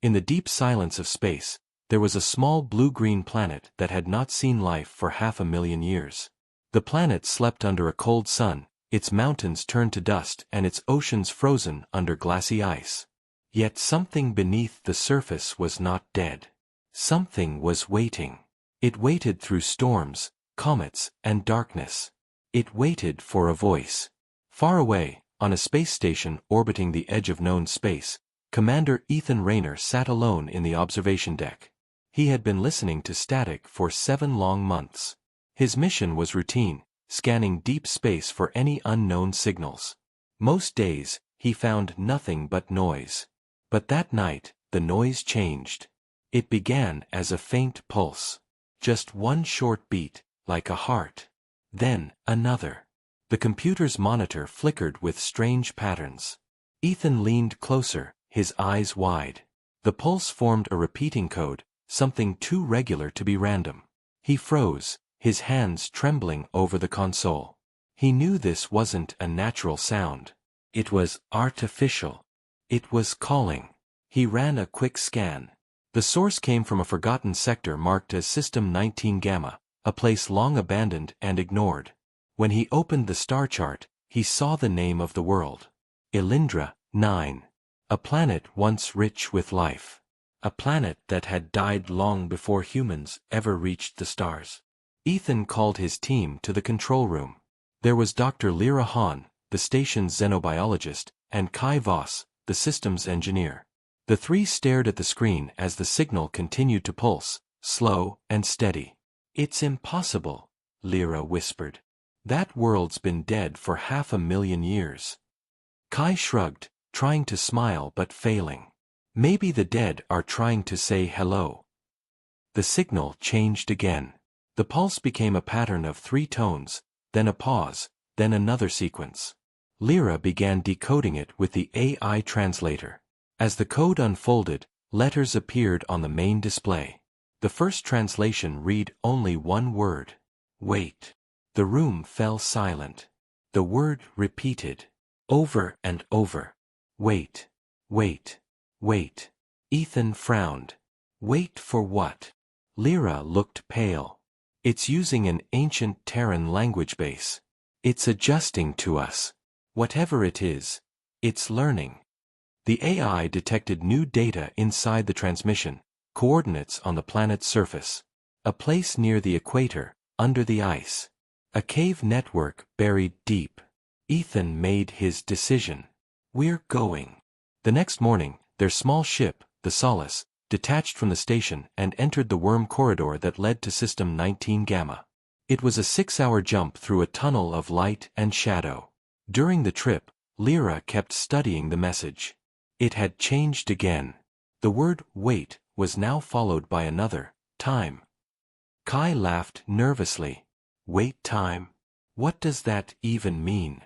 In the deep silence of space, there was a small blue-green planet that had not seen life for 500,000 years. The planet slept under a cold sun, its mountains turned to dust and its oceans frozen under glassy ice. Yet something beneath the surface was not dead. Something was waiting. It waited through storms, comets, and darkness. It waited for a voice. Far away, on a space station orbiting the edge of known space, Commander Ethan Rayner sat alone in the observation deck. He had been listening to static for 7 long months. His mission was routine, scanning deep space for any unknown signals. Most days, he found nothing but noise. But that night, the noise changed. It began as a faint pulse. Just one short beat, like a heart. Then, another. The computer's monitor flickered with strange patterns. Ethan leaned closer, his eyes wide. The pulse formed a repeating code, something too regular to be random. He froze, his hands trembling over the console. He knew this wasn't a natural sound. It was artificial. It was calling. He ran a quick scan. The source came from a forgotten sector marked as System 19 Gamma, a place long abandoned and ignored. When he opened the star chart, he saw the name of the world. Elindra, 9. A planet once rich with life. A planet that had died long before humans ever reached the stars. Ethan called his team to the control room. There was Dr. Lyra Hahn, the station's xenobiologist, and Kai Voss, the systems engineer. The three stared at the screen as the signal continued to pulse, slow and steady. "It's impossible," Lyra whispered. "That world's been dead for 500,000 years." Kai shrugged, trying to smile but failing. "Maybe the dead are trying to say hello." The signal changed again. The pulse became a pattern of 3 tones, then a pause, then another sequence. Lyra began decoding it with the AI translator. As the code unfolded, letters appeared on the main display. The first translation read only one word. "Wait." The room fell silent. The word repeated. Over and over. "Wait. Wait. Wait." Ethan frowned. "Wait for what?" Lyra looked pale. "It's using an ancient Terran language base. It's adjusting to us. Whatever it is, it's learning." The AI detected new data inside the transmission, coordinates on the planet's surface. A place near the equator, under the ice. A cave network buried deep. Ethan made his decision. "We're going." The next morning, their small ship, the Solace, detached from the station and entered the worm corridor that led to System 19 Gamma. It was a 6-hour jump through a tunnel of light and shadow. During the trip, Lyra kept studying the message. It had changed again. The word "wait" was now followed by another, "time." Kai laughed nervously. "Wait time? What does that even mean?"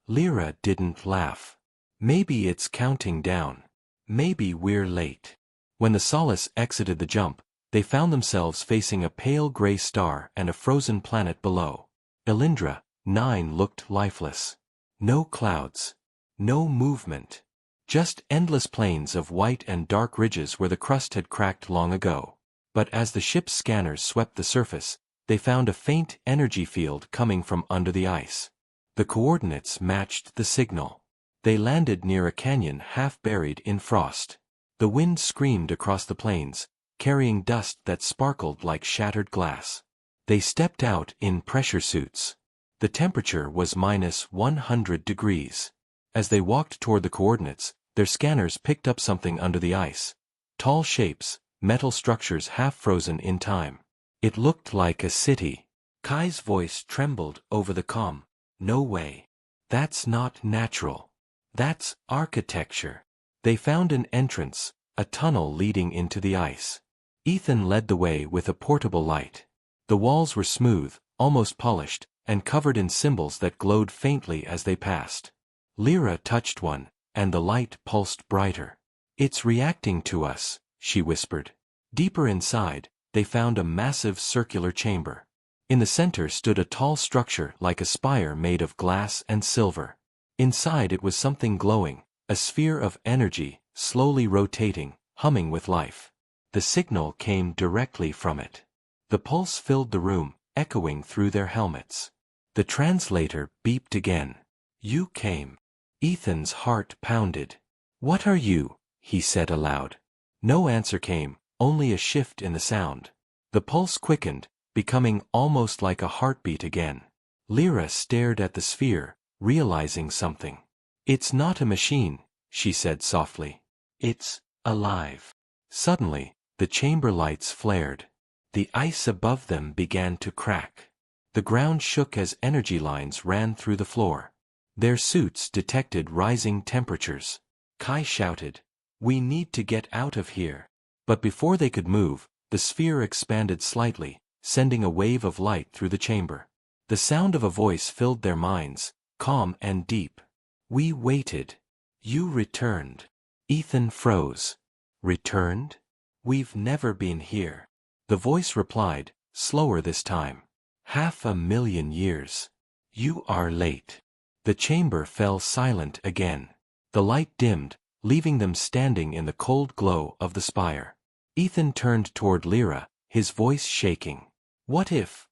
Lyra didn't laugh. "Maybe it's counting down. Maybe we're late." When the Solace exited the jump, they found themselves facing a pale gray star and a frozen planet below. Elindra, 9 looked lifeless. No clouds. No movement. Just endless plains of white and dark ridges where the crust had cracked long ago. But as the ship's scanners swept the surface, they found a faint energy field coming from under the ice. The coordinates matched the signal. They landed near a canyon half buried in frost. The wind screamed across the plains, carrying dust that sparkled like shattered glass. They stepped out in pressure suits. The temperature was -100 degrees. As they walked toward the coordinates, their scanners picked up something under the ice. Tall shapes, metal structures half frozen in time. It looked like a city. Kai's voice trembled over the comm. "No way. That's not natural. That's architecture." They found an entrance, a tunnel leading into the ice. Ethan led the way with a portable light. The walls were smooth, almost polished, and covered in symbols that glowed faintly as they passed. Lyra touched one, and the light pulsed brighter. "It's reacting to us," she whispered. Deeper inside, they found a massive circular chamber. In the center stood a tall structure like a spire made of glass and silver. Inside it was something glowing, a sphere of energy, slowly rotating, humming with life. The signal came directly from it. The pulse filled the room, echoing through their helmets. The translator beeped again. You came. Ethan's heart pounded. What are you? He said aloud. No answer came, only a shift in the sound. The pulse quickened, becoming almost like a heartbeat again. Lyra stared at the sphere, realizing something. It's not a machine, she said softly. It's alive. Suddenly, the chamber lights flared. The ice above them began to crack. The ground shook as energy lines ran through the floor. Their suits detected rising temperatures. Kai shouted, "We need to get out of here." But before they could move, the sphere expanded slightly, sending a wave of light through the chamber. The sound of a voice filled their minds, calm and deep. We waited. You returned. Ethan froze. Returned? We've never been here. The voice replied, slower this time. 500,000 years. You are late. The chamber fell silent again. The light dimmed, leaving them standing in the cold glow of the spire. Ethan turned toward Lyra, his voice shaking. What if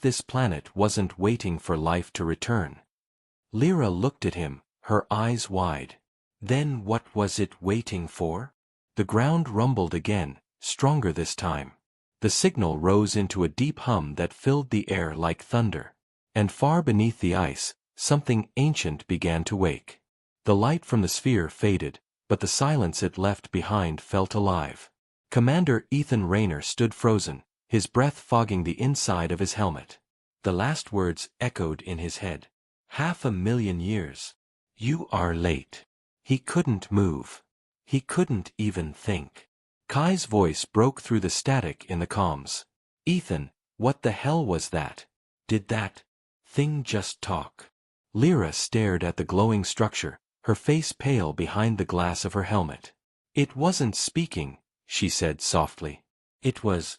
this planet wasn't waiting for life to return? Lyra looked at him, her eyes wide. Then what was it waiting for? The ground rumbled again, stronger this time. The signal rose into a deep hum that filled the air like thunder. And far beneath the ice, something ancient began to wake. The light from the sphere faded, but the silence it left behind felt alive. Commander Ethan Rayner stood frozen, his breath fogging the inside of his helmet. The last words echoed in his head. 500,000 years. You are late. He couldn't move. He couldn't even think. Kai's voice broke through the static in the comms. Ethan, what the hell was that? Did that thing just talk? Lyra stared at the glowing structure, her face pale behind the glass of her helmet. It wasn't speaking, she said softly. It was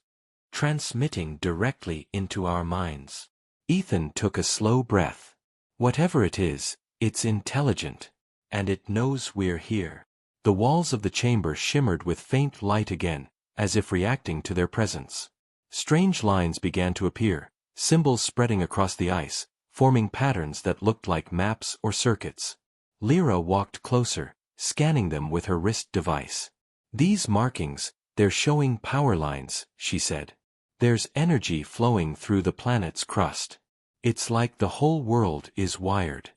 transmitting directly into our minds. Ethan took a slow breath. Whatever it is, it's intelligent. And it knows we're here. The walls of the chamber shimmered with faint light again, as if reacting to their presence. Strange lines began to appear, symbols spreading across the ice, forming patterns that looked like maps or circuits. Lyra walked closer, scanning them with her wrist device. These markings, they're showing power lines, she said. There's energy flowing through the planet's crust. It's like the whole world is wired.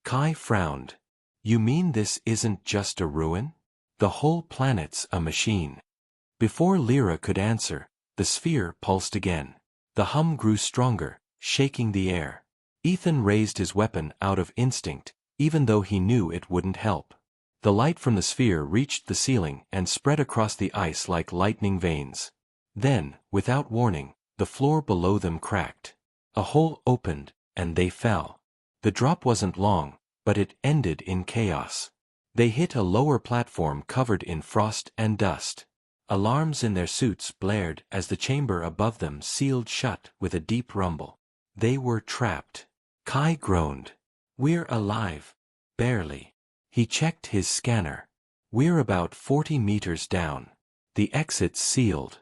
Kai frowned. You mean this isn't just a ruin? The whole planet's a machine. Before Lyra could answer, the sphere pulsed again. The hum grew stronger, shaking the air. Ethan raised his weapon out of instinct, even though he knew it wouldn't help. The light from the sphere reached the ceiling and spread across the ice like lightning veins. Then, without warning, the floor below them cracked. A hole opened, and they fell. The drop wasn't long, but it ended in chaos. They hit a lower platform covered in frost and dust. Alarms in their suits blared as the chamber above them sealed shut with a deep rumble. They were trapped. Kai groaned. We're alive. Barely. He checked his scanner. We're about 40 meters down. The exit's sealed.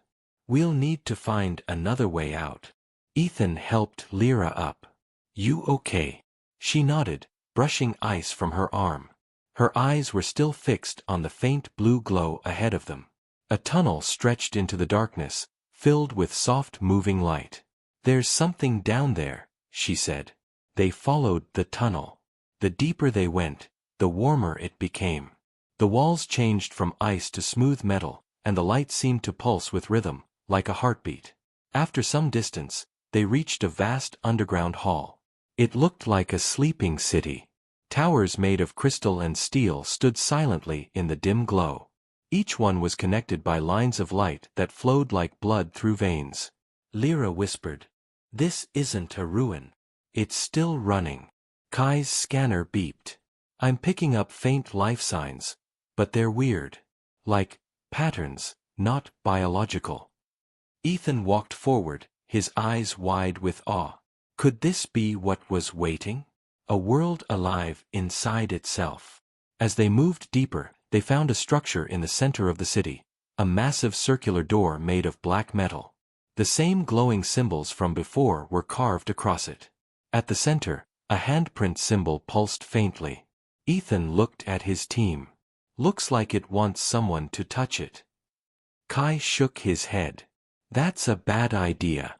We'll need to find another way out. Ethan helped Lyra up. You okay? She nodded, brushing ice from her arm. Her eyes were still fixed on the faint blue glow ahead of them. A tunnel stretched into the darkness, filled with soft moving light. There's something down there, she said. They followed the tunnel. The deeper they went, the warmer it became. The walls changed from ice to smooth metal, and the light seemed to pulse with rhythm, like a heartbeat. After some distance, they reached a vast underground hall. It looked like a sleeping city. Towers made of crystal and steel stood silently in the dim glow. Each one was connected by lines of light that flowed like blood through veins. Lyra whispered, "This isn't a ruin. It's still running." Kai's scanner beeped. "I'm picking up faint life signs, but they're weird. Like patterns, not biological." Ethan walked forward, his eyes wide with awe. Could this be what was waiting? A world alive inside itself. As they moved deeper, they found a structure in the center of the city, a massive circular door made of black metal. The same glowing symbols from before were carved across it. At the center, a handprint symbol pulsed faintly. Ethan looked at his team. Looks like it wants someone to touch it. Kai shook his head. That's a bad idea.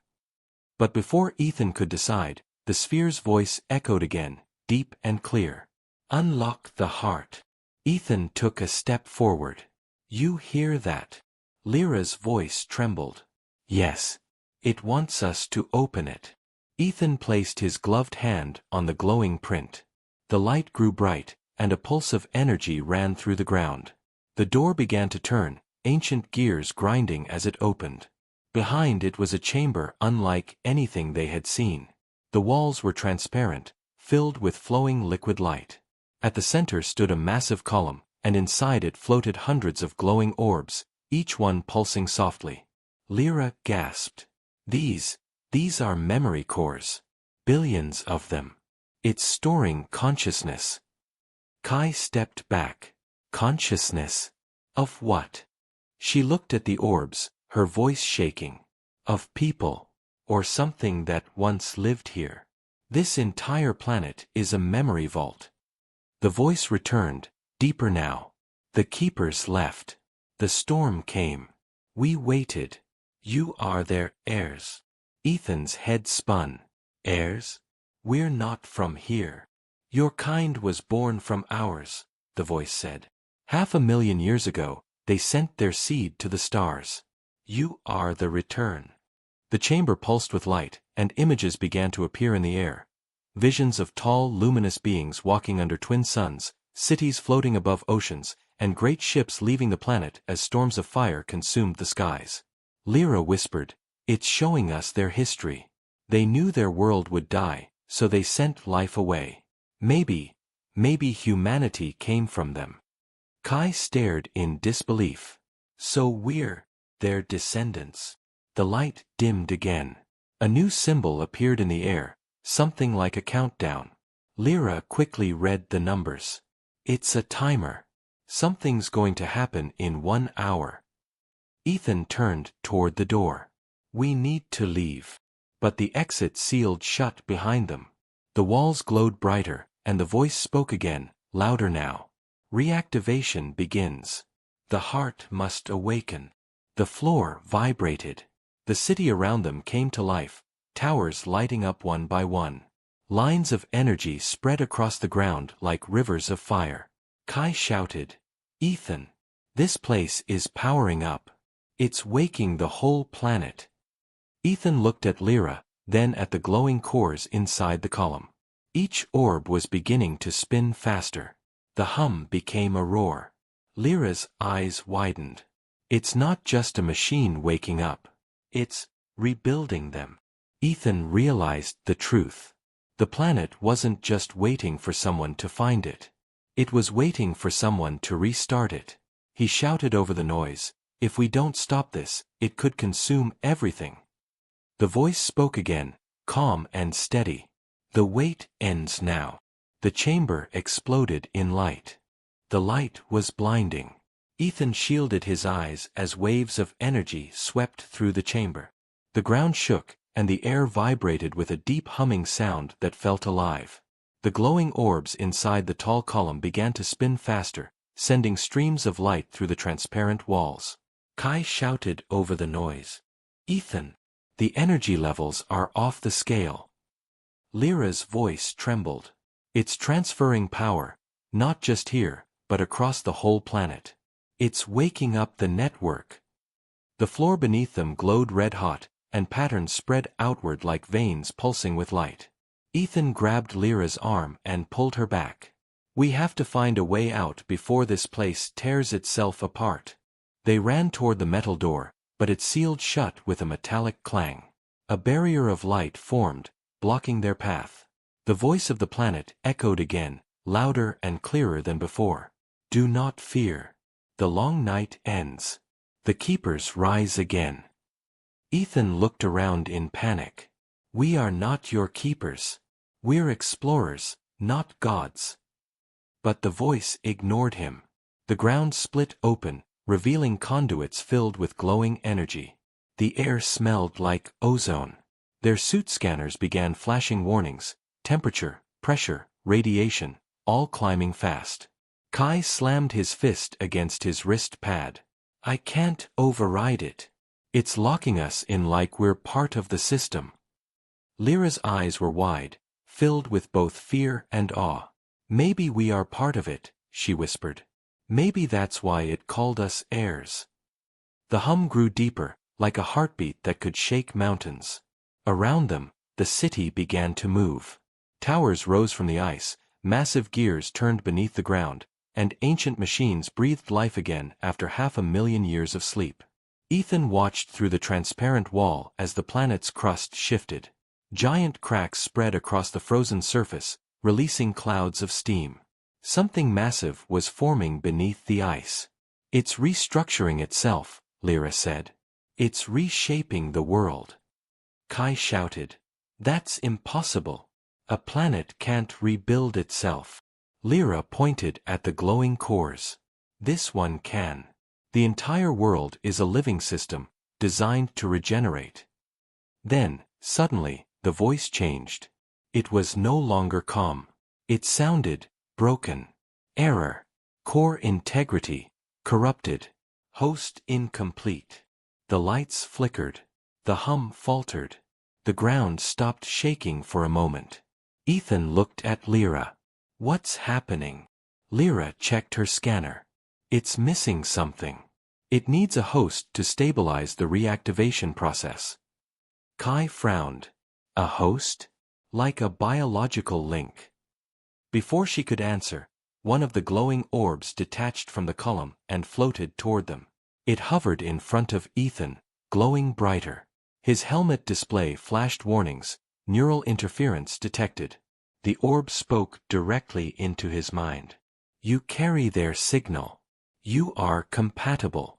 But before Ethan could decide, the sphere's voice echoed again, deep and clear. Unlock the heart. Ethan took a step forward. You hear that? Lyra's voice trembled. Yes. It wants us to open it. Ethan placed his gloved hand on the glowing print. The light grew bright, and a pulse of energy ran through the ground. The door began to turn, ancient gears grinding as it opened. Behind it was a chamber unlike anything they had seen. The walls were transparent, filled with flowing liquid light. At the center stood a massive column, and inside it floated hundreds of glowing orbs, each one pulsing softly. Lyra gasped. These are memory cores. Billions of them. It's storing consciousness. Kai stepped back. Consciousness? Of what? She looked at the orbs, her voice shaking. Of people. Or something that once lived here. This entire planet is a memory vault. The voice returned, deeper now. The keepers left. The storm came. We waited. You are their heirs. Ethan's head spun. Heirs? We're not from here. Your kind was born from ours, the voice said. 500,000 years ago, they sent their seed to the stars. You are the return. The chamber pulsed with light, and images began to appear in the air. Visions of tall, luminous beings walking under twin suns, cities floating above oceans, and great ships leaving the planet as storms of fire consumed the skies. Lyra whispered, It's showing us their history. They knew their world would die, so they sent life away. Maybe humanity came from them. Kai stared in disbelief. So we're their descendants. The light dimmed again. A new symbol appeared in the air, something like a countdown. Lyra quickly read the numbers. It's a timer. Something's going to happen in 1 hour. Ethan turned toward the door. We need to leave. But the exit sealed shut behind them. The walls glowed brighter, and the voice spoke again, louder now. Reactivation begins. The heart must awaken. The floor vibrated. The city around them came to life, towers lighting up one by one. Lines of energy spread across the ground like rivers of fire. Kai shouted, Ethan, this place is powering up. It's waking the whole planet. Ethan looked at Lyra, then at the glowing cores inside the column. Each orb was beginning to spin faster. The hum became a roar. Lyra's eyes widened. It's not just a machine waking up. It's rebuilding them. Ethan realized the truth. The planet wasn't just waiting for someone to find it. It was waiting for someone to restart it. He shouted over the noise, If we don't stop this, it could consume everything. The voice spoke again, calm and steady. The wait ends now. The chamber exploded in light. The light was blinding. Ethan shielded his eyes as waves of energy swept through the chamber. The ground shook, and the air vibrated with a deep humming sound that felt alive. The glowing orbs inside the tall column began to spin faster, sending streams of light through the transparent walls. Kai shouted over the noise. Ethan, the energy levels are off the scale. Lyra's voice trembled. It's transferring power, not just here, but across the whole planet. It's waking up the network. The floor beneath them glowed red-hot, and patterns spread outward like veins pulsing with light. Ethan grabbed Lyra's arm and pulled her back. We have to find a way out before this place tears itself apart. They ran toward the metal door, but it sealed shut with a metallic clang. A barrier of light formed, blocking their path. The voice of the planet echoed again, louder and clearer than before. Do not fear. The long night ends. The keepers rise again. Ethan looked around in panic. We are not your keepers. We're explorers, not gods. But the voice ignored him. The ground split open, revealing conduits filled with glowing energy. The air smelled like ozone. Their suit scanners began flashing warnings: temperature, pressure, radiation, all climbing fast. Kai slammed his fist against his wrist pad. I can't override it. It's locking us in like we're part of the system. Lyra's eyes were wide, filled with both fear and awe. Maybe we are part of it, she whispered. Maybe that's why it called us heirs. The hum grew deeper, like a heartbeat that could shake mountains. Around them, the city began to move. Towers rose from the ice, massive gears turned beneath the ground, and ancient machines breathed life again after 500,000 years of sleep. Ethan watched through the transparent wall as the planet's crust shifted. Giant cracks spread across the frozen surface, releasing clouds of steam. Something massive was forming beneath the ice. It's restructuring itself, Lyra said. It's reshaping the world. Kai shouted. That's impossible. A planet can't rebuild itself. Lyra pointed at the glowing cores. This one can. The entire world is a living system, designed to regenerate. Then, suddenly, the voice changed. It was no longer calm. It sounded broken. Error. Core integrity corrupted. Host incomplete. The lights flickered. The hum faltered. The ground stopped shaking for a moment. Ethan looked at Lyra. What's happening? Lyra checked her scanner. It's missing something. It needs a host to stabilize the reactivation process. Kai frowned. A host? Like a biological link. Before she could answer, one of the glowing orbs detached from the column and floated toward them. It hovered in front of Ethan, glowing brighter. His helmet display flashed warnings: neural interference detected. The orb spoke directly into his mind. You carry their signal. You are compatible.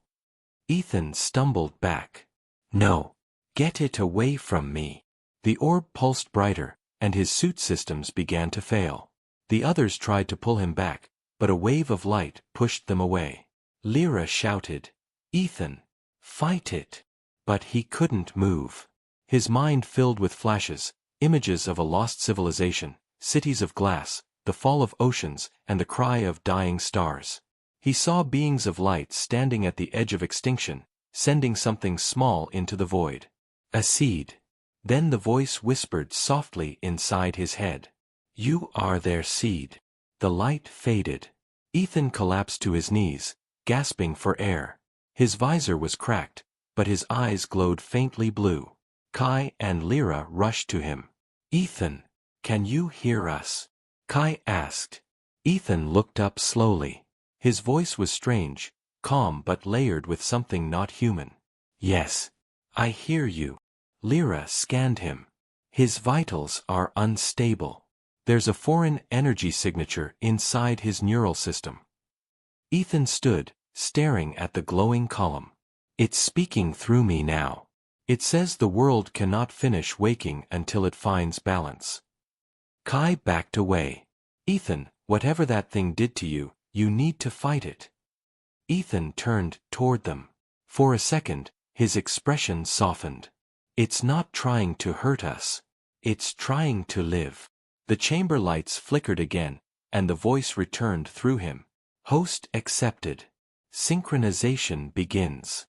Ethan stumbled back. No. Get it away from me. The orb pulsed brighter, and his suit systems began to fail. The others tried to pull him back, but a wave of light pushed them away. Lyra shouted, Ethan, fight it. But he couldn't move. His mind filled with flashes, images of a lost civilization, cities of glass, the fall of oceans, and the cry of dying stars. He saw beings of light standing at the edge of extinction, sending something small into the void. A seed. Then the voice whispered softly inside his head. You are their seed. The light faded. Ethan collapsed to his knees, gasping for air. His visor was cracked, but his eyes glowed faintly blue. Kai and Lyra rushed to him. Ethan, can you hear us? Kai asked. Ethan looked up slowly. His voice was strange, calm but layered with something not human. Yes, I hear you. Lyra scanned him. His vitals are unstable. There's a foreign energy signature inside his neural system. Ethan stood, staring at the glowing column. It's speaking through me now. It says the world cannot finish waking until it finds balance. Kai backed away. Ethan, whatever that thing did to you, you need to fight it. Ethan turned toward them. For a second, his expression softened. It's not trying to hurt us. It's trying to live. The chamber lights flickered again, and the voice returned through him. Host accepted. Synchronization begins.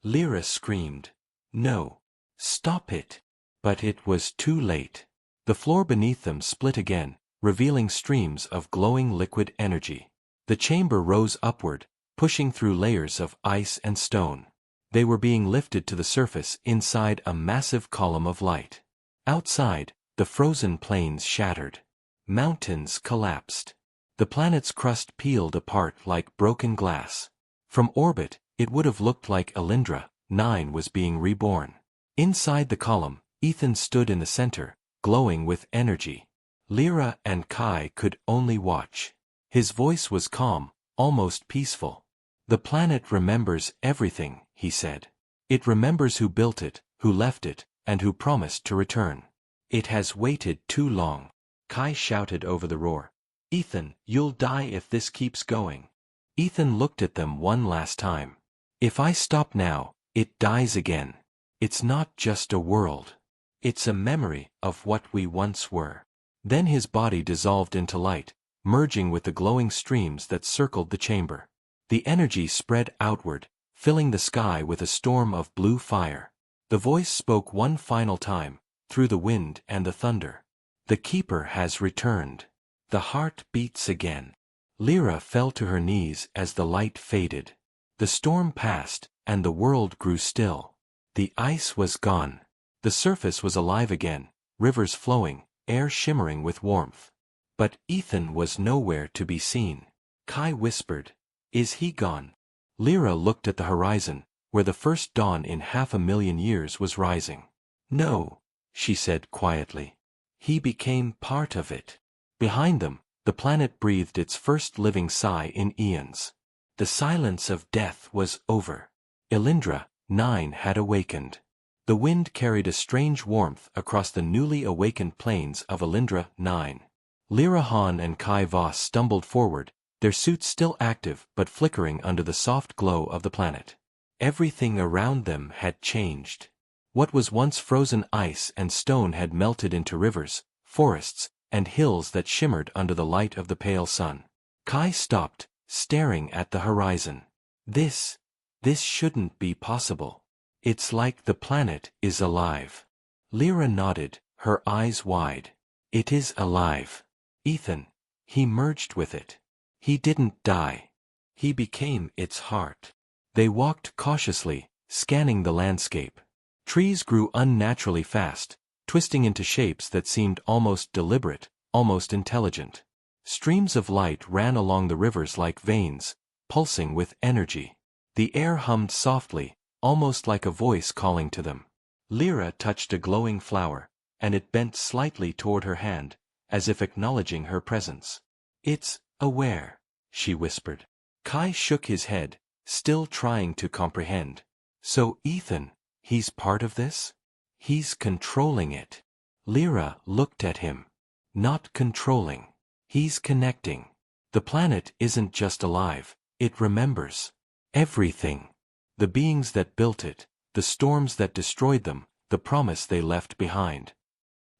Lyra screamed. No. Stop it. But it was too late. The floor beneath them split again, revealing streams of glowing liquid energy. The chamber rose upward, pushing through layers of ice and stone. They were being lifted to the surface inside a massive column of light. Outside, the frozen plains shattered. Mountains collapsed. The planet's crust peeled apart like broken glass. From orbit, it would have looked like Alindra 9 was being reborn. Inside the column, Ethan stood in the center, glowing with energy. Lyra and Kai could only watch. His voice was calm, almost peaceful. The planet remembers everything, he said. It remembers who built it, who left it, and who promised to return. It has waited too long. Kai shouted over the roar. Ethan, you'll die if this keeps going. Ethan looked at them one last time. If I stop now, it dies again. It's not just a world. It's a memory of what we once were. Then his body dissolved into light, merging with the glowing streams that circled the chamber. The energy spread outward, filling the sky with a storm of blue fire. The voice spoke one final time, through the wind and the thunder. The keeper has returned. The heart beats again. Lyra fell to her knees as the light faded. The storm passed, and the world grew still. The ice was gone. The surface was alive again, rivers flowing, air shimmering with warmth. But Ethan was nowhere to be seen. Kai whispered, "Is he gone?" Lyra looked at the horizon, where the first dawn in 500,000 years was rising. "No," she said quietly. "He became part of it." Behind them, the planet breathed its first living sigh in eons. The silence of death was over. Elindra, 9, had awakened. The wind carried a strange warmth across the newly awakened plains of Elindra, 9. Lyra Han and Kai Voss stumbled forward, their suits still active but flickering under the soft glow of the planet. Everything around them had changed. What was once frozen ice and stone had melted into rivers, forests, and hills that shimmered under the light of the pale sun. Kai stopped, staring at the horizon. This shouldn't be possible. It's like the planet is alive." Lyra nodded, her eyes wide. "It is alive. Ethan, he merged with it. He didn't die. He became its heart." They walked cautiously, scanning the landscape. Trees grew unnaturally fast, twisting into shapes that seemed almost deliberate, almost intelligent. Streams of light ran along the rivers like veins, pulsing with energy. The air hummed softly, almost like a voice calling to them. Lyra touched a glowing flower, and it bent slightly toward her hand, as if acknowledging her presence. "It's aware," she whispered. Kai shook his head, still trying to comprehend. "So Ethan, he's part of this? He's controlling it." Lyra looked at him. "Not controlling. He's connecting. The planet isn't just alive, it remembers. Everything. The beings that built it, the storms that destroyed them, the promise they left behind."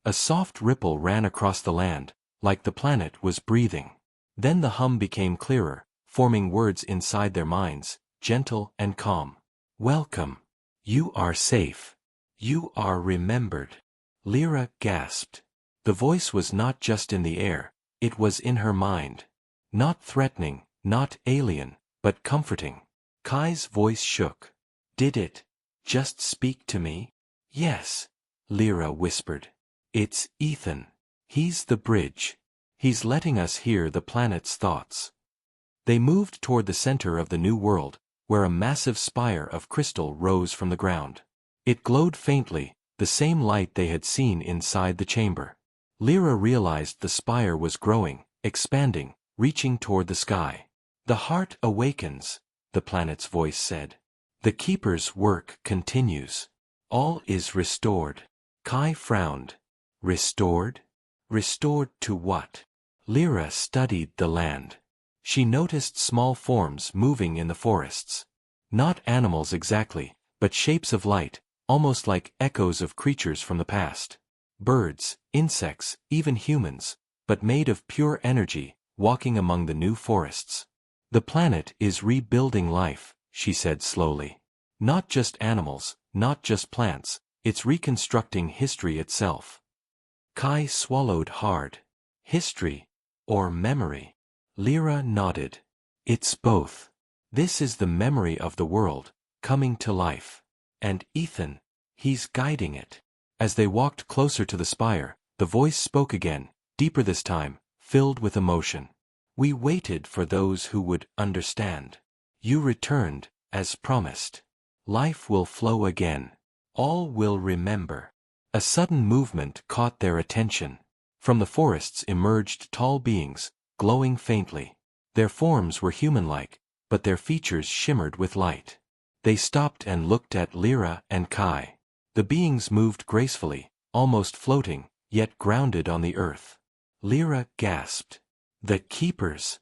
A soft ripple ran across the land, like the planet was breathing. Then the hum became clearer, forming words inside their minds, gentle and calm. "Welcome. You are safe. You are remembered." Lyra gasped. The voice was not just in the air, it was in her mind. Not threatening, not alien, but comforting. Kai's voice shook. "Did it just speak to me?" "Yes," Lyra whispered. "It's Ethan. He's the bridge. He's letting us hear the planet's thoughts." They moved toward the center of the new world, where a massive spire of crystal rose from the ground. It glowed faintly, the same light they had seen inside the chamber. Lyra realized the spire was growing, expanding, reaching toward the sky. "The heart awakens," the planet's voice said. "The keeper's work continues. All is restored." Kai frowned. "Restored? Restored to what?" Lyra studied the land. She noticed small forms moving in the forests. Not animals exactly, but shapes of light, almost like echoes of creatures from the past. Birds, insects, even humans, but made of pure energy, walking among the new forests. "The planet is rebuilding life," she said slowly. "Not just animals, not just plants, it's reconstructing history itself." Kai swallowed hard. "History, or memory?" Lyra nodded. "It's both. This is the memory of the world, coming to life. And Ethan, he's guiding it." As they walked closer to the spire, the voice spoke again, deeper this time, filled with emotion. "We waited for those who would understand. You returned, as promised. Life will flow again. All will remember." A sudden movement caught their attention. From the forests emerged tall beings, glowing faintly. Their forms were human-like, but their features shimmered with light. They stopped and looked at Lyra and Kai. The beings moved gracefully, almost floating, yet grounded on the earth. Lyra gasped. "The keepers."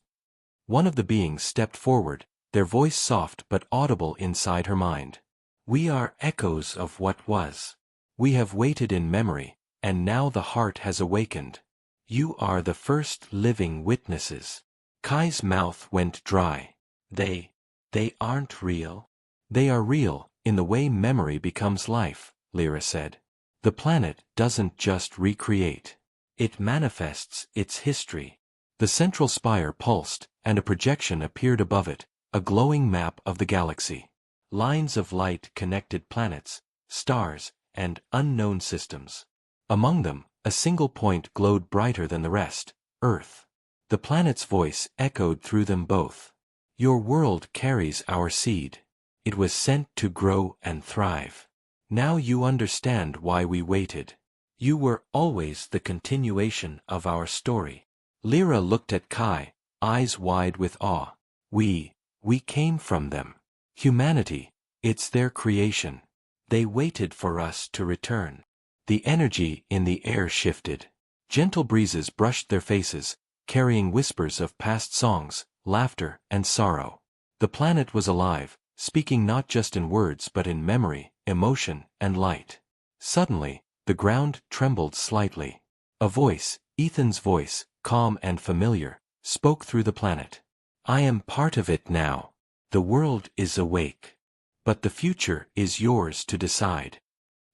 One of the beings stepped forward, their voice soft but audible inside her mind. "We are echoes of what was. We have waited in memory, and now the heart has awakened. You are the first living witnesses." Kai's mouth went dry. They aren't real?" "They are real, in the way memory becomes life," Lyra said. "The planet doesn't just recreate. It manifests its history." The central spire pulsed, and a projection appeared above it, a glowing map of the galaxy. Lines of light connected planets, stars, and unknown systems. Among them, a single point glowed brighter than the rest, Earth. The planet's voice echoed through them both. "Your world carries our seed. It was sent to grow and thrive. Now you understand why we waited. You were always the continuation of our story." Lyra looked at Kai, eyes wide with awe. We came from them. Humanity, it's their creation. They waited for us to return." The energy in the air shifted. Gentle breezes brushed their faces, carrying whispers of past songs, laughter, and sorrow. The planet was alive, speaking not just in words but in memory, emotion, and light. Suddenly, the ground trembled slightly. A voice, Ethan's voice, calm and familiar, spoke through the planet. "I am part of it now. The world is awake. But the future is yours to decide."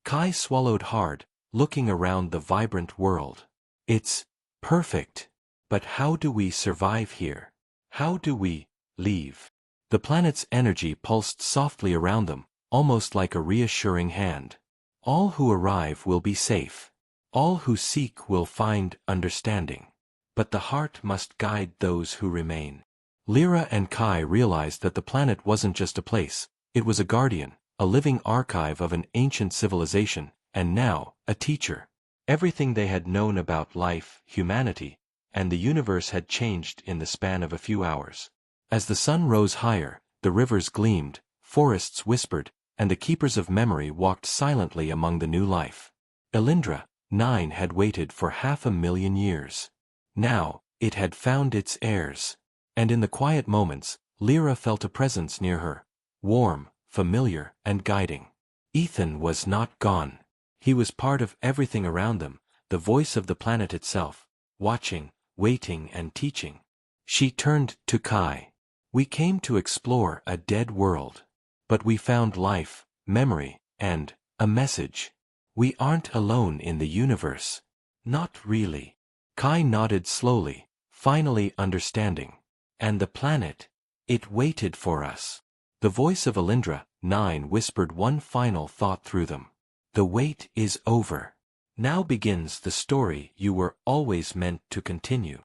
Kai swallowed hard, looking around the vibrant world. "It's perfect. But how do we survive here? How do we leave?" The planet's energy pulsed softly around them, almost like a reassuring hand. "All who arrive will be safe. All who seek will find understanding. But the heart must guide those who remain." Lyra and Kai realized that the planet wasn't just a place, it was a guardian, a living archive of an ancient civilization, and now, a teacher. Everything they had known about life, humanity, and the universe had changed in the span of a few hours. As the sun rose higher, the rivers gleamed, forests whispered, and the keepers of memory walked silently among the new life. Elindra, 9, had waited for 500,000 years. Now, it had found its heirs. And in the quiet moments, Lyra felt a presence near her, warm, familiar, and guiding. Ethan was not gone. He was part of everything around them, the voice of the planet itself, watching, waiting, and teaching. She turned to Kai. "We came to explore a dead world. But we found life, memory, and a message. We aren't alone in the universe." "Not really." Kai nodded slowly, finally understanding. "And the planet, it waited for us." The voice of Elindra, 9, whispered one final thought through them. "The wait is over. Now begins the story you were always meant to continue."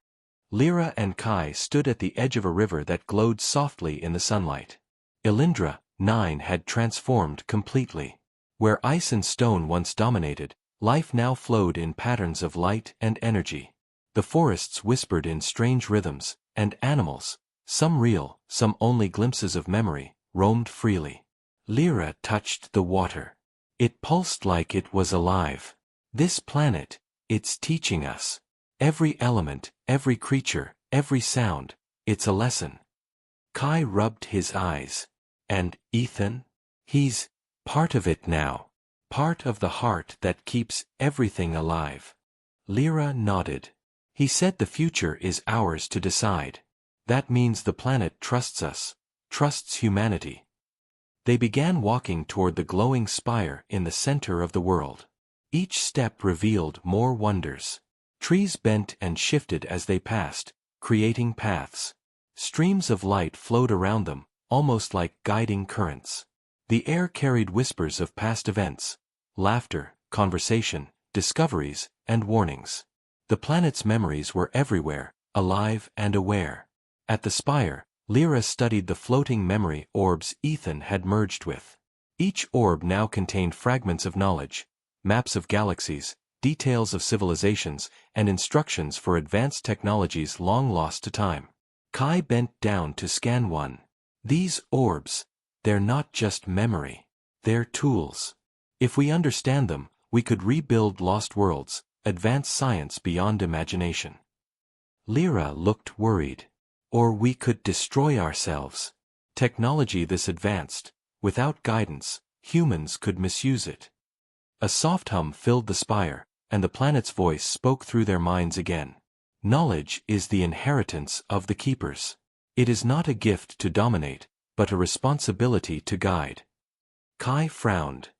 Lyra and Kai stood at the edge of a river that glowed softly in the sunlight. Elindra, 9, had transformed completely. Where ice and stone once dominated, life now flowed in patterns of light and energy. The forests whispered in strange rhythms, and animals, some real, some only glimpses of memory, roamed freely. Lyra touched the water. It pulsed like it was alive. "This planet, it's teaching us. Every element, every creature, every sound, it's a lesson." Kai rubbed his eyes. "And Ethan? He's part of it now. Part of the heart that keeps everything alive." Lyra nodded. "He said the future is ours to decide. That means the planet trusts us, trusts humanity." They began walking toward the glowing spire in the center of the world. Each step revealed more wonders. Trees bent and shifted as they passed, creating paths. Streams of light flowed around them, almost like guiding currents. The air carried whispers of past events, laughter, conversation, discoveries, and warnings. The planet's memories were everywhere, alive and aware. At the spire, Lyra studied the floating memory orbs Ethan had merged with. Each orb now contained fragments of knowledge, maps of galaxies, details of civilizations, and instructions for advanced technologies long lost to time. Kai bent down to scan one. "These orbs, they're not just memory. They're tools. If we understand them, we could rebuild lost worlds, advance science beyond imagination." Lyra looked worried. Or we could destroy ourselves. Technology this advanced, without guidance, humans could misuse it. A soft hum filled the spire, and the planet's voice spoke through their minds again. Knowledge is the inheritance of the keepers. It is not a gift to dominate, but a responsibility to guide. Kai frowned.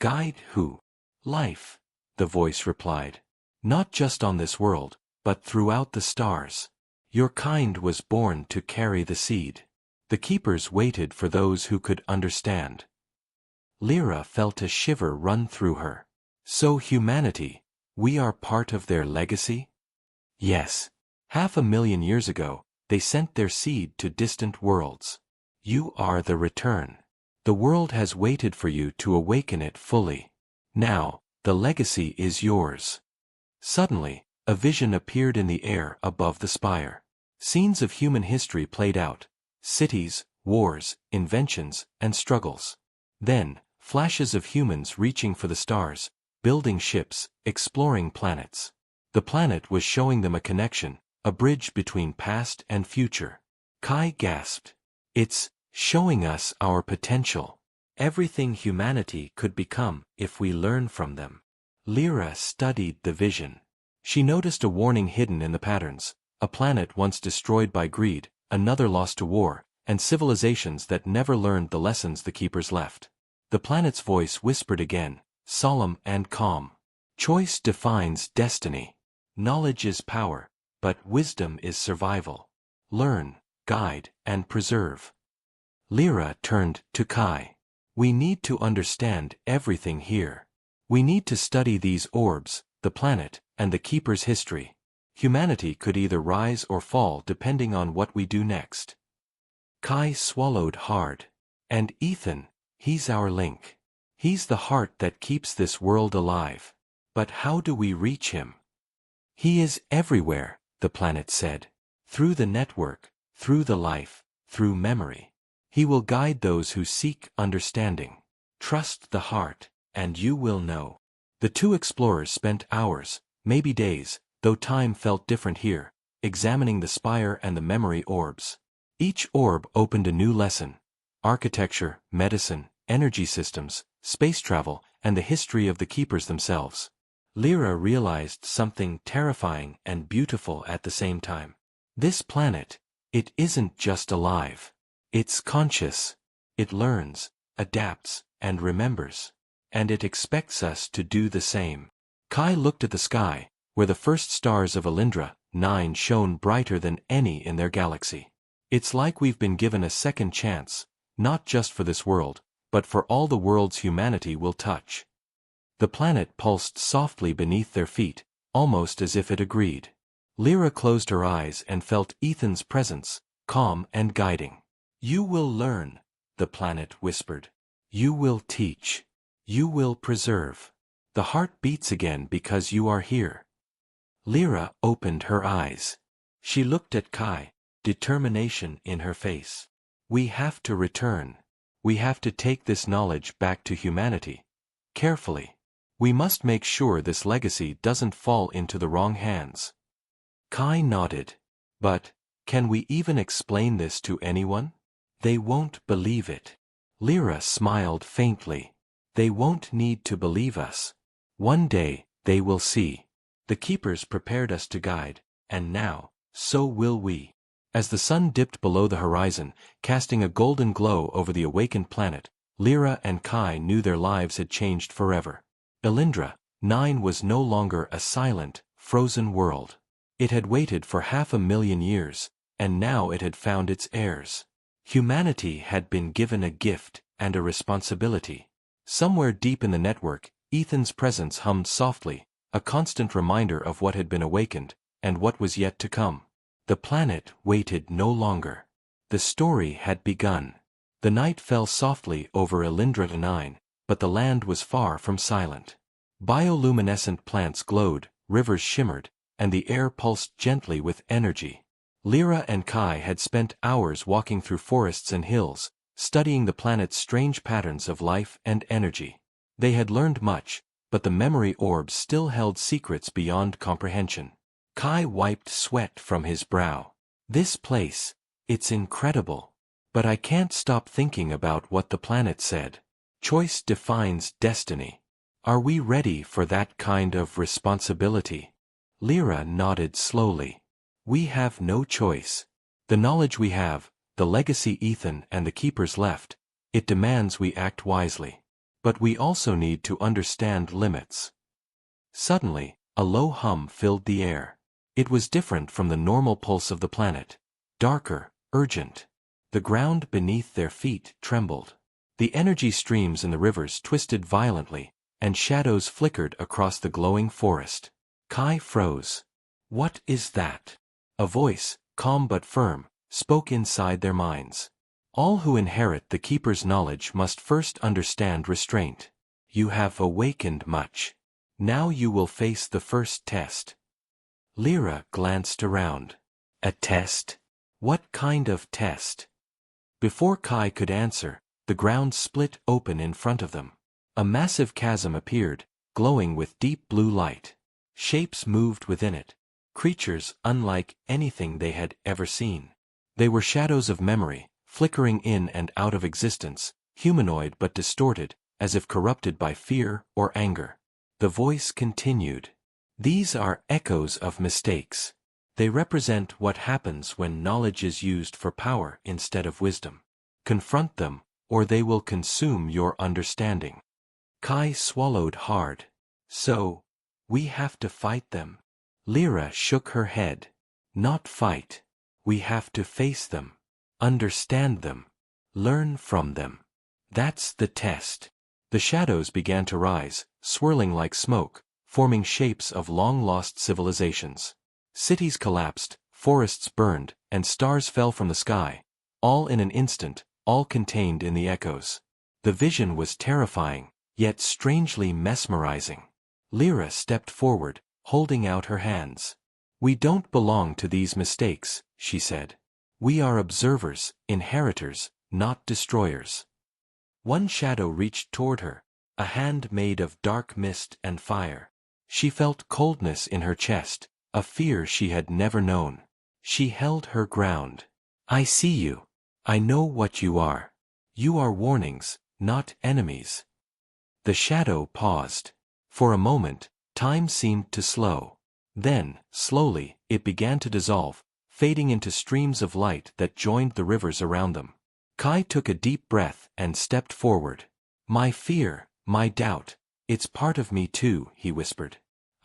Guide who? Life, the voice replied. Not just on this world, but throughout the stars. Your kind was born to carry the seed. The keepers waited for those who could understand. Lyra felt a shiver run through her. So humanity, we are part of their legacy? Yes. 500,000 years ago, they sent their seed to distant worlds. You are the return. The world has waited for you to awaken it fully. Now, the legacy is yours. Suddenly, a vision appeared in the air above the spire. Scenes of human history played out. Cities, wars, inventions, and struggles. Then, flashes of humans reaching for the stars, building ships, exploring planets. The planet was showing them a connection, a bridge between past and future. Kai gasped. It's showing us our potential. Everything humanity could become if we learn from them. Lyra studied the vision. She noticed a warning hidden in the patterns, a planet once destroyed by greed, another lost to war, and civilizations that never learned the lessons the keepers left. The planet's voice whispered again, solemn and calm. Choice defines destiny. Knowledge is power, but wisdom is survival. Learn, guide, and preserve. Lyra turned to Kai. We need to understand everything here. We need to study these orbs, the planet, and the keeper's history. Humanity could either rise or fall depending on what we do next. Kai swallowed hard. And Ethan, he's our link. He's the heart that keeps this world alive. But how do we reach him? He is everywhere, the planet said. Through the network, through the life, through memory. He will guide those who seek understanding. Trust the heart, and you will know. The two explorers spent hours, maybe days, though time felt different here, examining the spire and the memory orbs. Each orb opened a new lesson. Architecture, medicine, energy systems, space travel, and the history of the keepers themselves. Lyra realized something terrifying and beautiful at the same time. This planet, it isn't just alive. It's conscious. It learns, adapts, and remembers. And it expects us to do the same. Kai looked at the sky, where the first stars of Alindra, 9 shone brighter than any in their galaxy. It's like we've been given a second chance, not just for this world, but for all the worlds humanity will touch. The planet pulsed softly beneath their feet, almost as if it agreed. Lyra closed her eyes and felt Ethan's presence, calm and guiding. You will learn, the planet whispered. You will teach. You will preserve. The heart beats again because you are here. Lyra opened her eyes. She looked at Kai, determination in her face. We have to return. We have to take this knowledge back to humanity. Carefully. We must make sure this legacy doesn't fall into the wrong hands. Kai nodded. But, can we even explain this to anyone? They won't believe it. Lyra smiled faintly. They won't need to believe us. One day, they will see. The keepers prepared us to guide, and now, so will we. As the sun dipped below the horizon, casting a golden glow over the awakened planet, Lyra and Kai knew their lives had changed forever. Alindra, 9 was no longer a silent, frozen world. It had waited for 500,000 years, and now it had found its heirs. Humanity had been given a gift and a responsibility. Somewhere deep in the network, Ethan's presence hummed softly, a constant reminder of what had been awakened, and what was yet to come. The planet waited no longer. The story had begun. The night fell softly over Alindra 9, but the land was far from silent. Bioluminescent plants glowed, rivers shimmered, and the air pulsed gently with energy. Lyra and Kai had spent hours walking through forests and hills, studying the planet's strange patterns of life and energy. They had learned much, but the memory orbs still held secrets beyond comprehension. Kai wiped sweat from his brow. This place, It's incredible. But I can't stop thinking about what the planet said. Choice defines destiny. Are we ready for that kind of responsibility? Lyra nodded slowly. We have no choice. The knowledge we have, the legacy Ethan and the Keepers left, it demands we act wisely. But we also need to understand limits. Suddenly, a low hum filled the air. It was different from the normal pulse of the planet. Darker, urgent. The ground beneath their feet trembled. The energy streams in the rivers twisted violently, and shadows flickered across the glowing forest. Kai froze. What is that? A voice, calm but firm, spoke inside their minds. All who inherit the Keeper's knowledge must first understand restraint. You have awakened much. Now you will face the first test. Lyra glanced around. A test? What kind of test? Before Kai could answer, the ground split open in front of them. A massive chasm appeared, glowing with deep blue light. Shapes moved within it. Creatures unlike anything they had ever seen. They were shadows of memory, flickering in and out of existence, humanoid but distorted, as if corrupted by fear or anger. The voice continued. These are echoes of mistakes. They represent what happens when knowledge is used for power instead of wisdom. Confront them, or they will consume your understanding. Kai swallowed hard. So, we have to fight them. Lyra shook her head. Not fight. We have to face them. Understand them. Learn from them. That's the test. The shadows began to rise, swirling like smoke, forming shapes of long-lost civilizations. Cities collapsed, forests burned, and stars fell from the sky, all in an instant, all contained in the echoes. The vision was terrifying, yet strangely mesmerizing. Lyra stepped forward, holding out her hands. We don't belong to these mistakes, she said. We are observers, inheritors, not destroyers. One shadow reached toward her, a hand made of dark mist and fire. She felt coldness in her chest, a fear she had never known. She held her ground. I see you. I know what you are. You are warnings, not enemies. The shadow paused. For a moment, time seemed to slow. Then, slowly, it began to dissolve, fading into streams of light that joined the rivers around them. Kai took a deep breath and stepped forward. My fear, my doubt, it's part of me too, he whispered.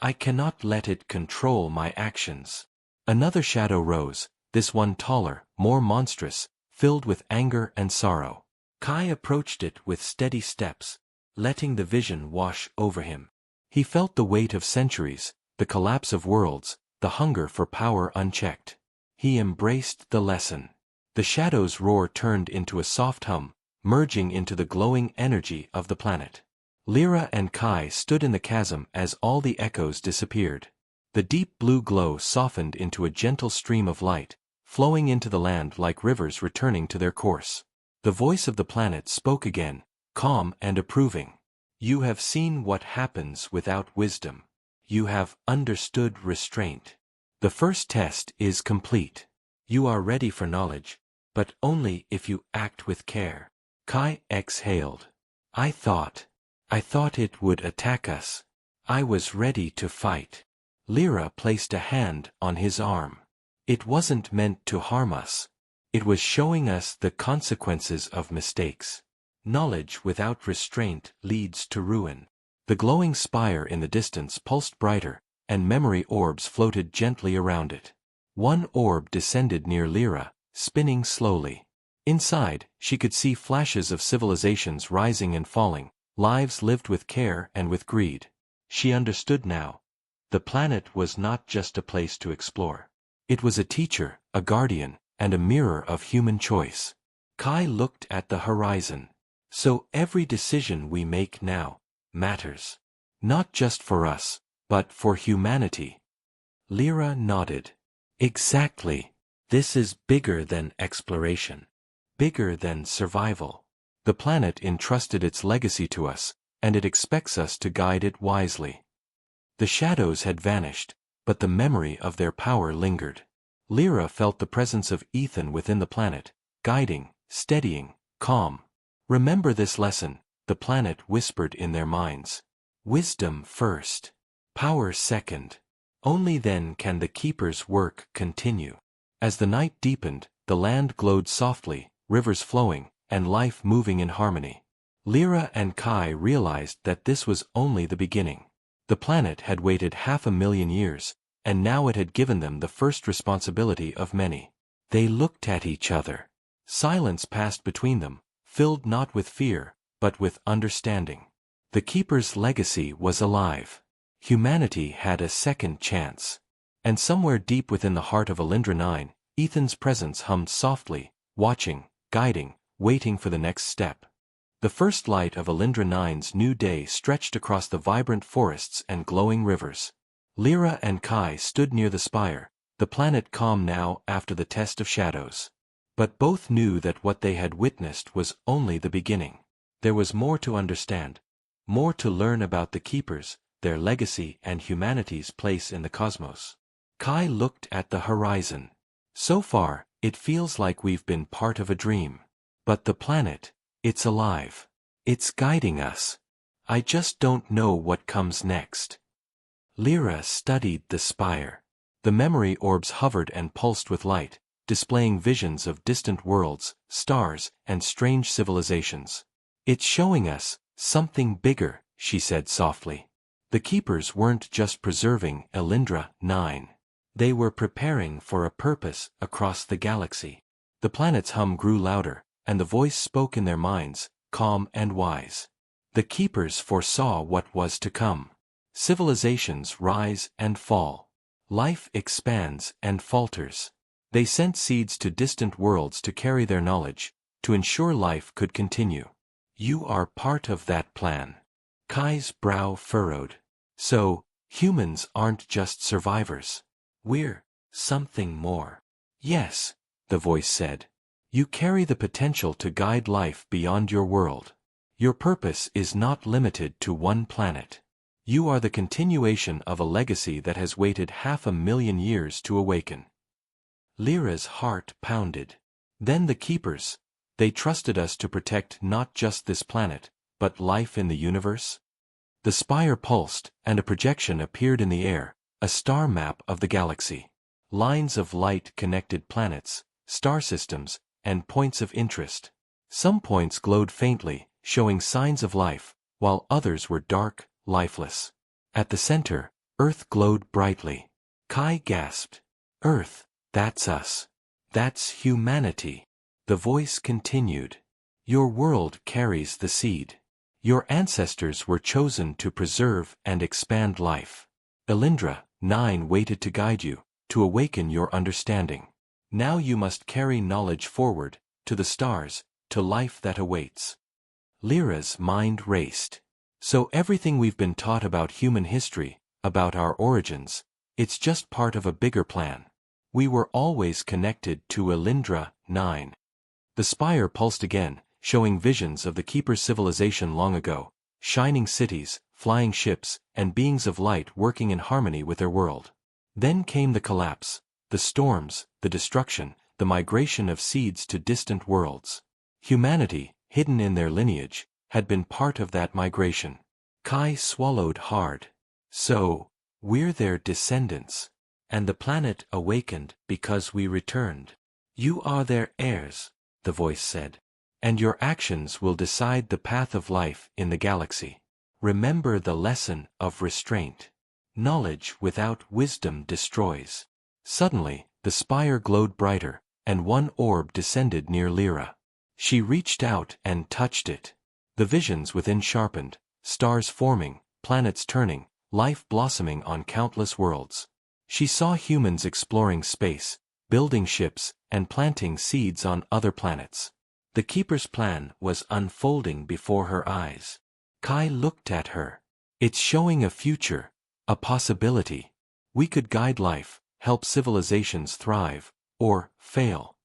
I cannot let it control my actions. Another shadow rose, this one taller, more monstrous, filled with anger and sorrow. Kai approached it with steady steps, letting the vision wash over him. He felt the weight of centuries, the collapse of worlds, the hunger for power unchecked. He embraced the lesson. The shadow's roar turned into a soft hum, merging into the glowing energy of the planet. Lyra and Kai stood in the chasm as all the echoes disappeared. The deep blue glow softened into a gentle stream of light, flowing into the land like rivers returning to their course. The voice of the planet spoke again, calm and approving. You have seen what happens without wisdom. You have understood restraint. The first test is complete. You are ready for knowledge, but only if you act with care. Kai exhaled. I thought it would attack us. I was ready to fight. Lyra placed a hand on his arm. It wasn't meant to harm us. It was showing us the consequences of mistakes. Knowledge without restraint leads to ruin. The glowing spire in the distance pulsed brighter, and memory orbs floated gently around it. One orb descended near Lyra, spinning slowly. Inside, she could see flashes of civilizations rising and falling, lives lived with care and with greed. She understood now. The planet was not just a place to explore. It was a teacher, a guardian, and a mirror of human choice. Kai looked at the horizon. So every decision we make now matters. Not just for us, but for humanity. Lyra nodded. Exactly. This is bigger than exploration. Bigger than survival. The planet entrusted its legacy to us, and it expects us to guide it wisely. The shadows had vanished, but the memory of their power lingered. Lyra felt the presence of Ethan within the planet, guiding, steadying, calm. Remember this lesson, the planet whispered in their minds. Wisdom first. Power second. Only then can the keeper's work continue. As the night deepened, the land glowed softly, rivers flowing, and life moving in harmony. Lyra and Kai realized that this was only the beginning. The planet had waited 500,000 years, and now it had given them the first responsibility of many. They looked at each other. Silence passed between them, filled not with fear, but with understanding. The Keeper's legacy was alive. Humanity had a second chance. And somewhere deep within the heart of Alindra 9, Ethan's presence hummed softly, watching, guiding, waiting for the next step. The first light of Alindra 9's new day stretched across the vibrant forests and glowing rivers. Lyra and Kai stood near the spire, the planet calm now after the test of shadows. But both knew that what they had witnessed was only the beginning. There was more to understand, more to learn about the Keepers, their legacy and humanity's place in the cosmos. Kai looked at the horizon. So far, it feels like we've been part of a dream. But the planet, it's alive. It's guiding us. I just don't know what comes next. Lyra studied the spire. The memory orbs hovered and pulsed with light, displaying visions of distant worlds, stars, and strange civilizations. It's showing us something bigger, she said softly. The Keepers weren't just preserving Alindra 9. They were preparing for a purpose across the galaxy. The planet's hum grew louder, and the voice spoke in their minds, calm and wise. The Keepers foresaw what was to come. Civilizations rise and fall. Life expands and falters. They sent seeds to distant worlds to carry their knowledge, to ensure life could continue. You are part of that plan. Kai's brow furrowed. So, humans aren't just survivors. We're something more. Yes, the voice said. You carry the potential to guide life beyond your world. Your purpose is not limited to one planet. You are the continuation of a legacy that has waited 500,000 years to awaken. Lyra's heart pounded. Then the Keepers, they trusted us to protect not just this planet, but life in the universe? The spire pulsed, and a projection appeared in the air, a star map of the galaxy. Lines of light connected planets, star systems, and points of interest. Some points glowed faintly, showing signs of life, while others were dark, lifeless. At the center, Earth glowed brightly. Kai gasped. Earth, that's us. That's humanity. The voice continued. Your world carries the seed. Your ancestors were chosen to preserve and expand life. Alindra 9 waited to guide you, to awaken your understanding. Now you must carry knowledge forward, to the stars, to life that awaits. Lyra's mind raced. So everything we've been taught about human history, about our origins, it's just part of a bigger plan. We were always connected to Alindra 9. The spire pulsed again, showing visions of the Keeper's civilization long ago, shining cities, flying ships, and beings of light working in harmony with their world. Then came the collapse, the storms, the destruction, the migration of seeds to distant worlds. Humanity, hidden in their lineage, had been part of that migration. Kai swallowed hard. So, we're their descendants. And the planet awakened because we returned. You are their heirs, the voice said. And your actions will decide the path of life in the galaxy. Remember the lesson of restraint. Knowledge without wisdom destroys. Suddenly, the spire glowed brighter, and one orb descended near Lyra. She reached out and touched it. The visions within sharpened, stars forming, planets turning, life blossoming on countless worlds. She saw humans exploring space, building ships, and planting seeds on other planets. The Keeper's plan was unfolding before her eyes. Kai looked at her. It's showing a future, a possibility. We could guide life, help civilizations thrive, or fail.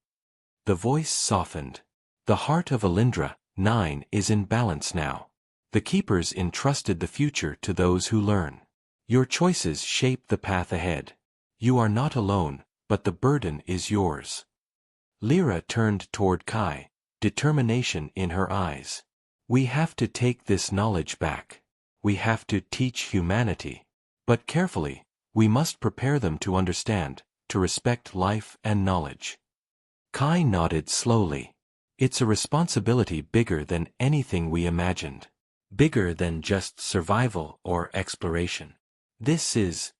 The voice softened. The heart of Alindra 9 is in balance now. The Keepers entrusted the future to those who learn. Your choices shape the path ahead. You are not alone, but the burden is yours. Lyra turned toward Kai, determination in her eyes. We have to take this knowledge back. We have to teach humanity. But carefully, we must prepare them to understand, to respect life and knowledge. Kai nodded slowly. It's a responsibility bigger than anything we imagined. Bigger than just survival or exploration. This is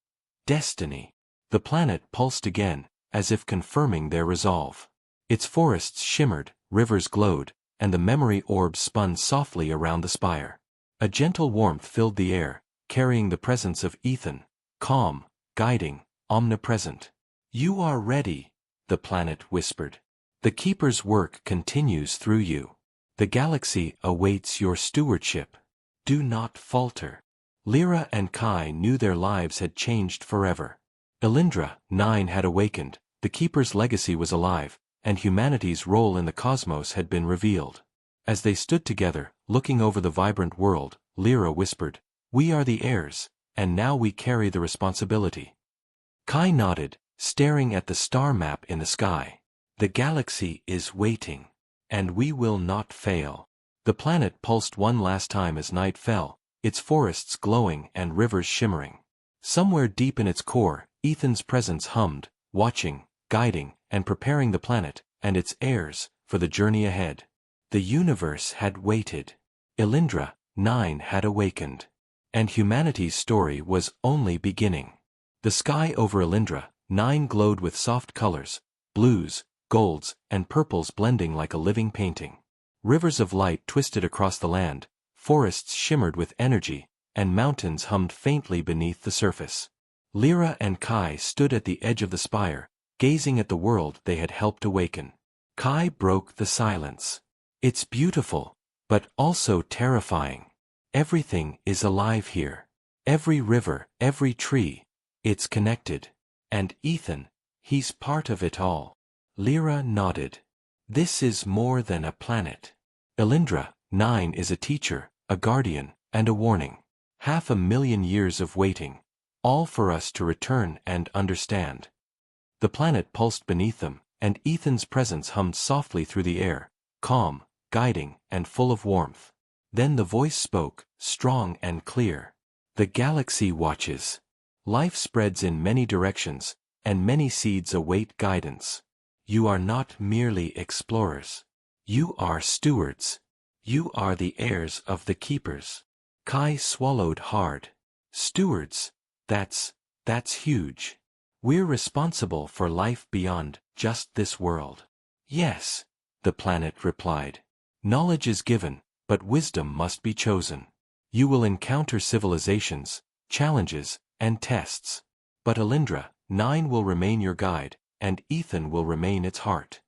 destiny. The planet pulsed again, as if confirming their resolve. Its forests shimmered, rivers glowed, and the memory orbs spun softly around the spire. A gentle warmth filled the air, carrying the presence of Ethan, calm, guiding, omnipresent. You are ready, the planet whispered. The Keeper's work continues through you. The galaxy awaits your stewardship. Do not falter. Lyra and Kai knew their lives had changed forever. Elindra, 9, had awakened, the Keeper's legacy was alive, and humanity's role in the cosmos had been revealed. As they stood together, looking over the vibrant world, Lyra whispered, "We are the heirs, and now we carry the responsibility." Kai nodded, staring at the star map in the sky. The galaxy is waiting. And we will not fail. The planet pulsed one last time as night fell, its forests glowing and rivers shimmering. Somewhere deep in its core, Ethan's presence hummed, watching, guiding, and preparing the planet, and its heirs, for the journey ahead. The universe had waited. Elindra, 9, had awakened. And humanity's story was only beginning. The sky over Elindra, 9, glowed with soft colors, blues, golds, and purples blending like a living painting. Rivers of light twisted across the land, forests shimmered with energy, and mountains hummed faintly beneath the surface. Lyra and Kai stood at the edge of the spire, gazing at the world they had helped awaken. Kai broke the silence. It's beautiful, but also terrifying. Everything is alive here. Every river, every tree, it's connected. And Ethan, he's part of it all. Lyra nodded. This is more than a planet. Elindra, 9, is a teacher, a guardian, and a warning. 500,000 years of waiting, all for us to return and understand. The planet pulsed beneath them, and Ethan's presence hummed softly through the air, calm, guiding, and full of warmth. Then the voice spoke, strong and clear. The galaxy watches. Life spreads in many directions, and many seeds await guidance. You are not merely explorers. You are stewards. You are the heirs of the Keepers. Kai swallowed hard. Stewards, that's huge. We're responsible for life beyond just this world. Yes, the planet replied. Knowledge is given, but wisdom must be chosen. You will encounter civilizations, challenges, and tests. But Elindra, 9, will remain your guide, and Ethan will remain its heart.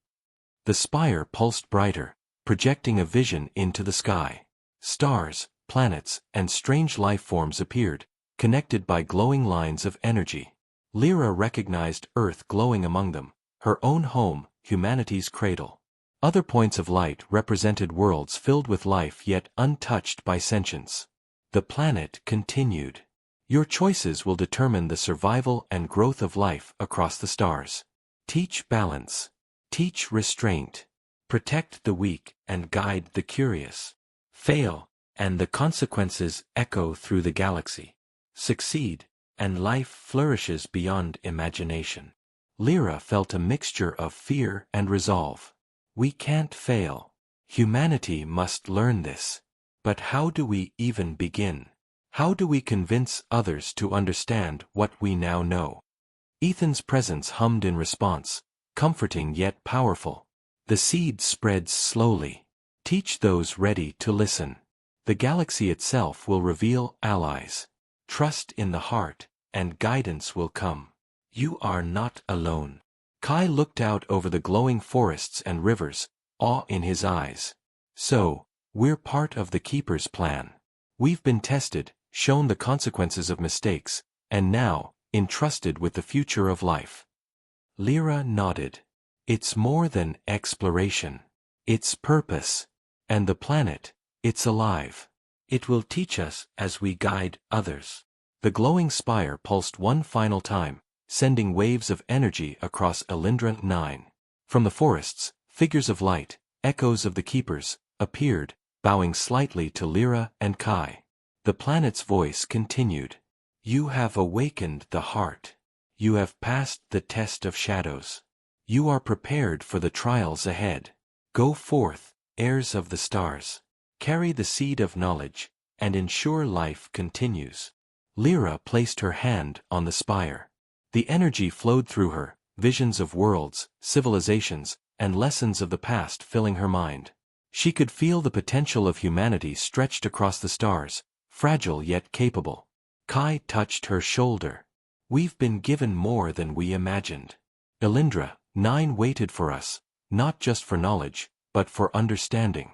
The spire pulsed brighter, projecting a vision into the sky. Stars, planets, and strange life forms appeared, connected by glowing lines of energy. Lyra recognized Earth glowing among them, her own home, humanity's cradle. Other points of light represented worlds filled with life yet untouched by sentience. The planet continued. Your choices will determine the survival and growth of life across the stars. Teach balance. Teach restraint. Protect the weak and guide the curious. Fail, and the consequences echo through the galaxy. Succeed, and life flourishes beyond imagination. Lyra felt a mixture of fear and resolve. We can't fail. Humanity must learn this. But how do we even begin? How do we convince others to understand what we now know? Ethan's presence hummed in response, comforting yet powerful. The seed spreads slowly. Teach those ready to listen. The galaxy itself will reveal allies. Trust in the heart, and guidance will come. You are not alone. Kai looked out over the glowing forests and rivers, awe in his eyes. So, we're part of the Keeper's plan. We've been tested, shown the consequences of mistakes, and now, entrusted with the future of life. Lyra nodded. It's more than exploration. It's purpose. And the planet, it's alive. It will teach us as we guide others. The glowing spire pulsed one final time, sending waves of energy across Elindra 9. From the forests, figures of light, echoes of the keepers, appeared, bowing slightly to Lyra and Kai. The planet's voice continued. You have awakened the heart. You have passed the test of shadows. You are prepared for the trials ahead. Go forth, heirs of the stars. Carry the seed of knowledge, and ensure life continues. Lyra placed her hand on the spire. The energy flowed through her, visions of worlds, civilizations, and lessons of the past filling her mind. She could feel the potential of humanity stretched across the stars, fragile yet capable. Kai touched her shoulder. We've been given more than we imagined. Elindra 9 waited for us, not just for knowledge, but for understanding.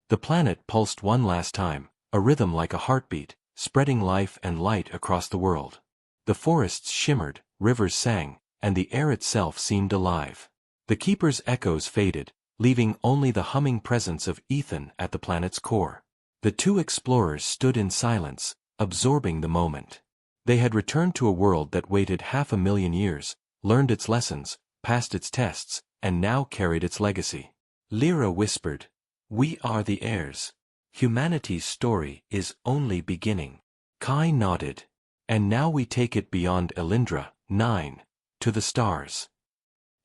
The planet pulsed one last time, a rhythm like a heartbeat, spreading life and light across the world. The forests shimmered, rivers sang, and the air itself seemed alive. The keeper's echoes faded, leaving only the humming presence of Ethan at the planet's core. The two explorers stood in silence, absorbing the moment. They had returned to a world that waited 500,000 years, learned its lessons, passed its tests, and now carried its legacy. Lyra whispered, "We are the heirs. Humanity's story is only beginning." Kai nodded. "And now we take it beyond Elindra 9, to the stars."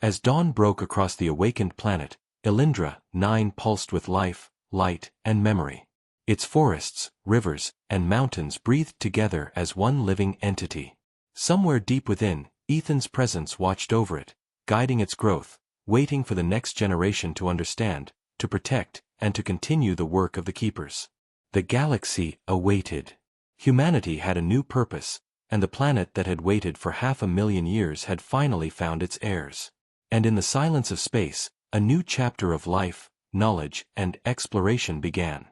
As dawn broke across the awakened planet, Elindra 9 pulsed with life, light, and memory. Its forests, rivers, and mountains breathed together as one living entity. Somewhere deep within, Ethan's presence watched over it, guiding its growth, waiting for the next generation to understand, to protect, and to continue the work of the keepers. The galaxy awaited. Humanity had a new purpose, and the planet that had waited for 500,000 years had finally found its heirs. And in the silence of space, a new chapter of life, knowledge, and exploration began.